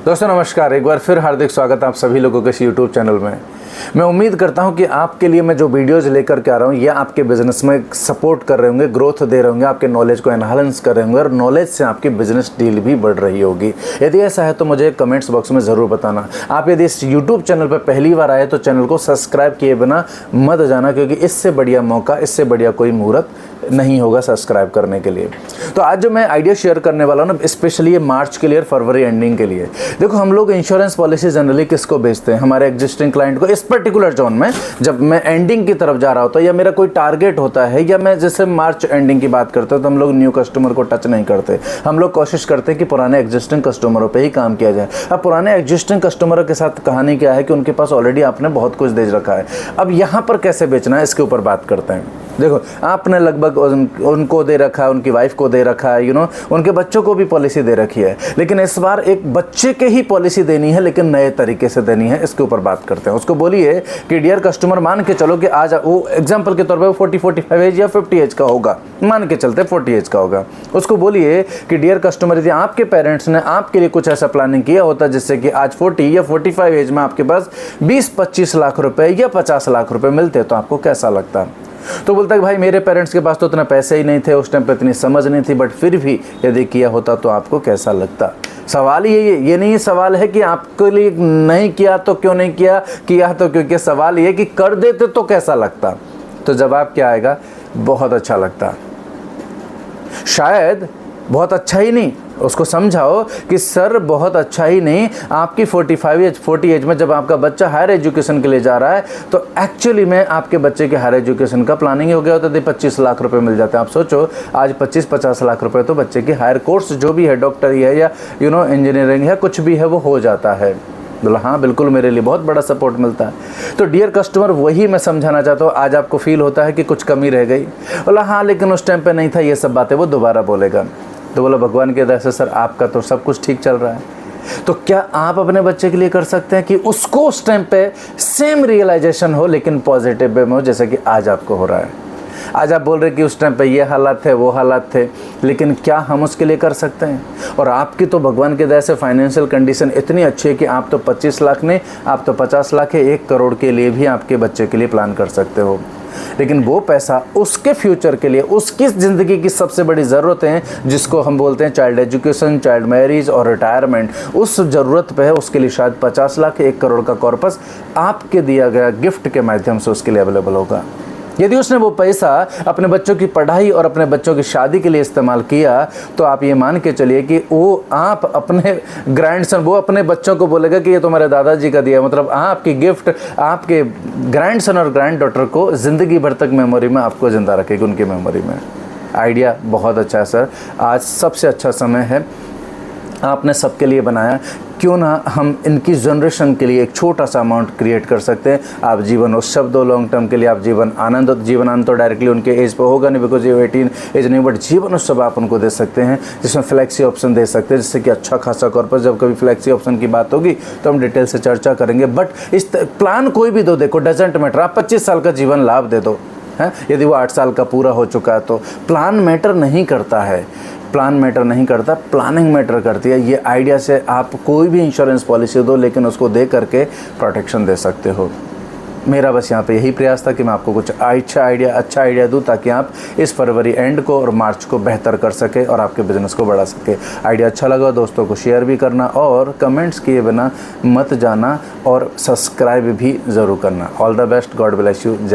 दोस्तों नमस्कार, एक बार फिर हार्दिक स्वागत है आप सभी लोगों के इस यूट्यूब चैनल में। मैं उम्मीद करता हूं कि आपके लिए मैं जो वीडियोज़ लेकर के आ रहा हूं ये आपके बिज़नेस में सपोर्ट कर रहे होंगे, ग्रोथ दे रहे होंगे, आपके नॉलेज को एनहांस कर रहे होंगे और नॉलेज से आपकी बिजनेस डील भी बढ़ रही होगी। यदि ऐसा है तो मुझे कमेंट्स बॉक्स में ज़रूर बताना। आप यदि इस यूट्यूब चैनल पर पहली बार आए तो चैनल को सब्सक्राइब किए बिना मत जाना, क्योंकि इससे बढ़िया मौका, इससे बढ़िया कोई मुहूर्त नहीं होगा सब्सक्राइब करने के लिए। तो आज जो मैं आइडिया शेयर करने वाला हूँ ना, स्पेशली ये मार्च के लिए और फरवरी एंडिंग के लिए। देखो, हम लोग इंश्योरेंस पॉलिसी जनरली किसको बेचते हैं? हमारे एग्जिस्टिंग क्लाइंट को। इस पर्टिकुलर जोन में जब मैं एंडिंग की तरफ जा रहा होता है या मेरा कोई टारगेट होता है, या मैं जैसे मार्च एंडिंग की बात करता हूँ, तो हम लोग न्यू कस्टमर को टच नहीं करते। हम लोग कोशिश करते हैं कि पुराने एग्जिस्टिंग कस्टमरों पर ही काम किया जाए। अब पुराने एग्जिस्टिंग कस्टमरों के साथ कहानी क्या है कि उनके पास ऑलरेडी आपने बहुत कुछ दे रखा है। अब यहाँ पर कैसे बेचना है, इसके ऊपर बात करते हैं। देखो, आपने लगभग उनको दे रखा है, उनकी वाइफ को दे रखा है, उनके बच्चों को भी पॉलिसी दे रखी है, लेकिन इस बार एक बच्चे के ही पॉलिसी देनी है, लेकिन नए तरीके से देनी है। इसके ऊपर बात करते हैं। उसको बोलिए कि डियर कस्टमर, मान के चलो कि आज वो एग्जांपल के तौर पे 40-45 एज या 50 एज का होगा, मान के चलते 40 एज का होगा। उसको बोलिए कि डियर कस्टमर, यदि आपके पेरेंट्स ने आपके लिए कुछ ऐसा प्लानिंग किया होता जिससे कि आज 40 या 45 एज में आपके पास 20-25 लाख रुपए या 50 लाख रुपए मिलते, तो आपको कैसा लगता? तो बोलता है कि भाई मेरे पेरेंट्स के पास तो इतना पैसे ही नहीं थे, उस टाइम पे इतनी समझ नहीं थी, बट फिर भी यदि किया होता तो आपको कैसा लगता? सवाल ये नहीं सवाल है कि आपके लिए नहीं किया तो क्यों नहीं किया, किया तो क्योंकि सवाल ये कि कर देते तो कैसा लगता? तो जवाब क्या आएगा? बहुत अच्छा लगता। शायद बहुत अच्छा ही नहीं, उसको समझाओ कि सर बहुत अच्छा ही नहीं, आपकी 40 एज में जब आपका बच्चा हायर एजुकेशन के लिए जा रहा है, तो एक्चुअली में आपके बच्चे के हायर एजुकेशन का प्लानिंग हो गया होता है, 25 लाख रुपए मिल जाते हैं। आप सोचो, आज 25-50 लाख रुपए तो बच्चे की हायर कोर्स जो भी है, डॉक्टरी है या इंजीनियरिंग है, कुछ भी है, वो हो जाता है। बोला हाँ बिल्कुल, मेरे लिए बहुत बड़ा सपोर्ट मिलता है। तो डियर कस्टमर, वही मैं समझाना चाहता हूँ। आज आपको फील होता है कि कुछ कमी रह गई। बोला हाँ, लेकिन उस टाइम पे नहीं था। ये सब बातें वो दोबारा बोलेगा। तो बोला भगवान की दया से सर आपका तो सब कुछ ठीक चल रहा है, तो क्या आप अपने बच्चे के लिए कर सकते हैं कि उसको उस टाइम पे सेम रियलाइजेशन हो, लेकिन पॉजिटिव वे में हो, जैसे कि आज आपको हो रहा है? आज आप बोल रहे कि उस टाइम पे ये हालात थे, वो हालात थे, लेकिन क्या हम उसके लिए कर सकते हैं? और आपकी तो भगवान की दया से फाइनेंशियल कंडीशन इतनी अच्छी है कि आप तो 25 लाख नहीं, आप तो 50 लाख है, 1 करोड़ के लिए भी आपके बच्चे के लिए प्लान कर सकते हो। लेकिन वो पैसा उसके फ्यूचर के लिए, उसकी ज़िंदगी की सबसे बड़ी ज़रूरत है, जिसको हम बोलते हैं चाइल्ड एजुकेशन, चाइल्ड मैरिज और रिटायरमेंट, उस ज़रूरत पे है। उसके लिए शायद 50 लाख, 1 करोड़ का कॉर्पस आपके दिया गया गिफ्ट के माध्यम से उसके लिए अवेलेबल होगा। यदि उसने वो पैसा अपने बच्चों की पढ़ाई और अपने बच्चों की शादी के लिए इस्तेमाल किया, तो आप ये मान के चलिए कि वो आप अपने ग्रैंडसन, वो अपने बच्चों को बोलेगा कि ये तो मेरे दादाजी का दिया। मतलब आपकी गिफ्ट आपके ग्रैंडसन और ग्रैंड डॉटर को ज़िंदगी भर तक मेमोरी में आपको ज़िंदा रखेगी, उनकी मेमोरी में। आइडिया बहुत अच्छा है सर। आज सबसे अच्छा समय है, आपने सबके लिए बनाया, क्यों ना हम इनकी जनरेशन के लिए एक छोटा सा अमाउंट क्रिएट कर सकते हैं। आप जीवन उत्सव दो, लॉन्ग टर्म के लिए आप जीवन आनंद तो डायरेक्टली उनके एज पे होगा नहीं, बिकॉज ये 18 एज नहीं, बट जीवन उत्सव आप उनको दे सकते हैं, जिसमें फ्लैक्सी ऑप्शन दे सकते हैं, जिससे कि अच्छा खासा कॉर्पस। जब कभी फ्लैक्सी ऑप्शन की बात होगी तो हम डिटेल से चर्चा करेंगे, बट इस प्लान कोई भी दो, देखो डजेंट मैटर। आप 25 साल का जीवन लाभ दे दो, है, यदि वो 8 साल का पूरा हो चुका है तो प्लान मैटर नहीं करता है। प्लान मैटर नहीं करता, प्लानिंग मैटर करती है। ये आइडिया से आप कोई भी इंश्योरेंस पॉलिसी दो, लेकिन उसको दे करके प्रोटेक्शन दे सकते हो। मेरा बस यहाँ पे यही प्रयास था कि मैं आपको कुछ अच्छा आइडिया दूँ, ताकि आप इस फरवरी एंड को और मार्च को बेहतर कर सके और आपके बिज़नेस को बढ़ा सके। आइडिया अच्छा लगा दोस्तों को शेयर भी करना, और कमेंट्स किए बिना मत जाना, और सब्सक्राइब भी ज़रूर करना। All the best, God bless you, जय।